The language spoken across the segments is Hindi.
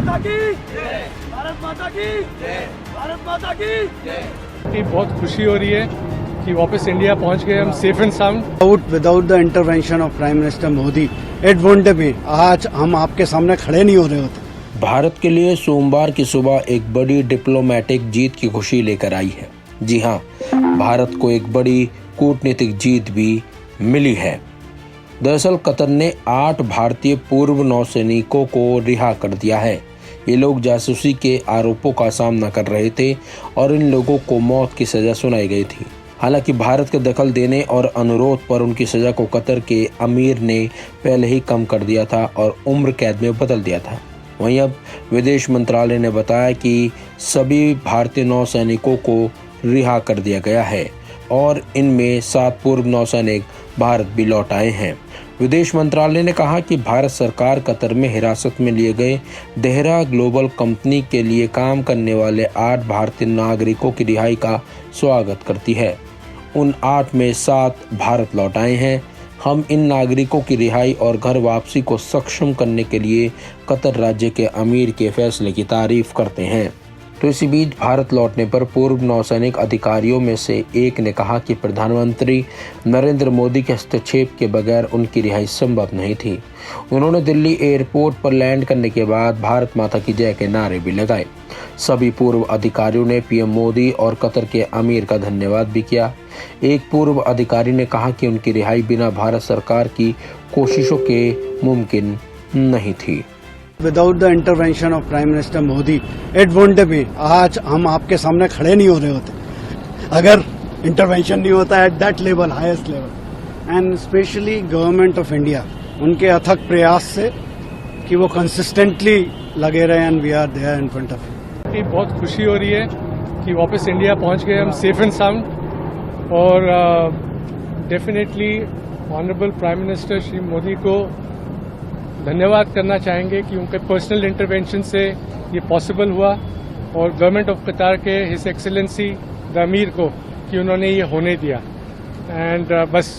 माता की जय, भारत माता की जय, भारत माता की जय। बहुत खुशी हो रही है कि वापस इंडिया पहुंच गए हम safe and sound. Without the intervention of prime minister Modi it won't be, आज हम आपके सामने खड़े नहीं हो रहे होते। भारत के लिए सोमवार की सुबह एक बड़ी डिप्लोमेटिक जीत की खुशी लेकर आई है। जी हां, भारत को एक बड़ी कूटनीतिक जीत भी मिली है। दरअसल कतर ने 8 भारतीय पूर्व नौसैनिकों को रिहा कर दिया है। ये लोग जासूसी के आरोपों का सामना कर रहे थे और इन लोगों को मौत की सजा सुनाई गई थी। हालांकि भारत के दखल देने और अनुरोध पर उनकी सजा को कतर के अमीर ने पहले ही कम कर दिया था और उम्र कैद में बदल दिया था। वहीं अब विदेश मंत्रालय ने बताया कि सभी भारतीय नौसैनिकों को रिहा कर दिया गया है और इनमें 7 पूर्व नौसैनिक भारत भी लौट आए हैं। विदेश मंत्रालय ने कहा कि भारत सरकार कतर में हिरासत में लिए गए देहरा ग्लोबल कंपनी के लिए काम करने वाले 8 भारतीय नागरिकों की रिहाई का स्वागत करती है। उन 8 में 7 भारत लौट आए हैं। हम इन नागरिकों की रिहाई और घर वापसी को सक्षम करने के लिए कतर राज्य के अमीर के फैसले की तारीफ करते हैं। तो इसी बीच भारत लौटने पर पूर्व नौसैनिक अधिकारियों में से एक ने कहा कि प्रधानमंत्री नरेंद्र मोदी के हस्तक्षेप के बगैर उनकी रिहाई संभव नहीं थी। उन्होंने दिल्ली एयरपोर्ट पर लैंड करने के बाद भारत माता की जय के नारे भी लगाए। सभी पूर्व अधिकारियों ने पीएम मोदी और कतर के अमीर का धन्यवाद भी किया। एक पूर्व अधिकारी ने कहा कि उनकी रिहाई बिना भारत सरकार की कोशिशों के मुमकिन नहीं थी। Without the intervention of prime minister Modi it won't be, आज हम आपके सामने खड़े नहीं हो रहे होते अगर इंटरवेंशन नहीं होता at that level, highest level. And specially government of India, उनके अथक प्रयास से कि वो कंसिस्टेंटली लगे रहे and we are there in front of you. बहुत खुशी हो रही है कि वापस इंडिया पहुंच गए हम सेफ एंड साउंड और definitely honourable prime minister Shri Modi को धन्यवाद करना चाहेंगे कि उनके पर्सनल इंटरवेंशन से ये पॉसिबल हुआ और गवर्नमेंट ऑफ कतार के हिज एक्सेलेंसी द अमीर को कि उन्होंने ये होने दिया। एंड बस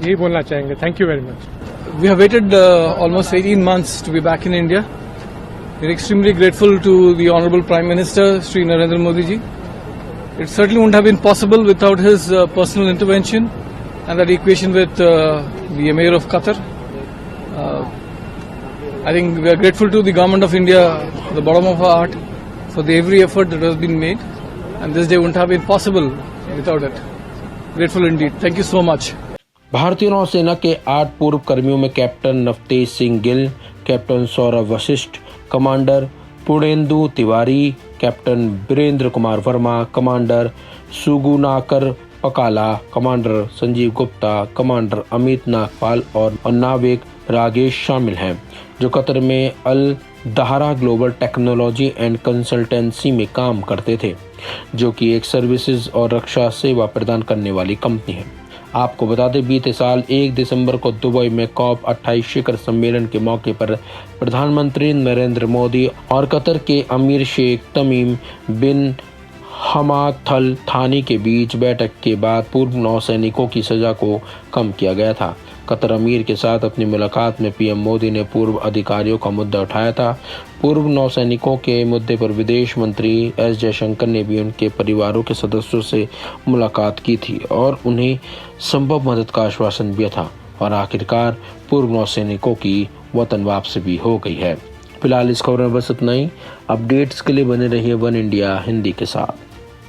यही बोलना चाहेंगे। Thank you very much. We have waited almost 18 months to be back in India. We're extremely grateful to the Honorable Prime Minister, Shri Narendra Modi ji. It certainly wouldn't have been possible without his personal intervention and that equation with the Emir of Qatar. I think we are grateful to the Government of India, the bottom of our heart, for the every effort that has been made, and this day wouldn't have been possible without it. Grateful indeed. Thank you so much. भारतीय नौसेना के 8 पूर्व कर्मियों में captain Navtej Singh Gill, captain Saurabh Vashisht, commander Purnendu Tiwari, captain Virendra Kumar Verma, commander Sugunakar Pakala, commander Sanjeev Gupta, commander Amit Nagpal और नाविक रागेश शामिल हैं, जो कतर में Al Dahra global technology and consultancy में काम करते थे, जो कि एक सर्विसेज और रक्षा सेवा प्रदान करने वाली कंपनी है। आपको बता दें, बीते साल 1 दिसंबर को दुबई में COP28 शिखर सम्मेलन के मौके पर प्रधानमंत्री नरेंद्र मोदी और कतर के अमीर शेख तमीम बिन हमाद अल थानी के बीच बैठक के बाद पूर्व नौसैनिकों की सजा को कम किया गया था। कतर अमीर के साथ अपनी मुलाकात में पीएम मोदी ने पूर्व अधिकारियों का मुद्दा उठाया था। पूर्व नौसैनिकों के मुद्दे पर विदेश मंत्री एस जयशंकर ने भी उनके परिवारों के सदस्यों से मुलाकात की थी और उन्हें संभव मदद का आश्वासन दिया था और आखिरकार पूर्व नौसैनिकों की वतन वापसी भी हो गई है। फिलहाल इस खबर में बस इतना ही। अपडेट्स के लिए बने रहिए वन इंडिया हिंदी के साथ।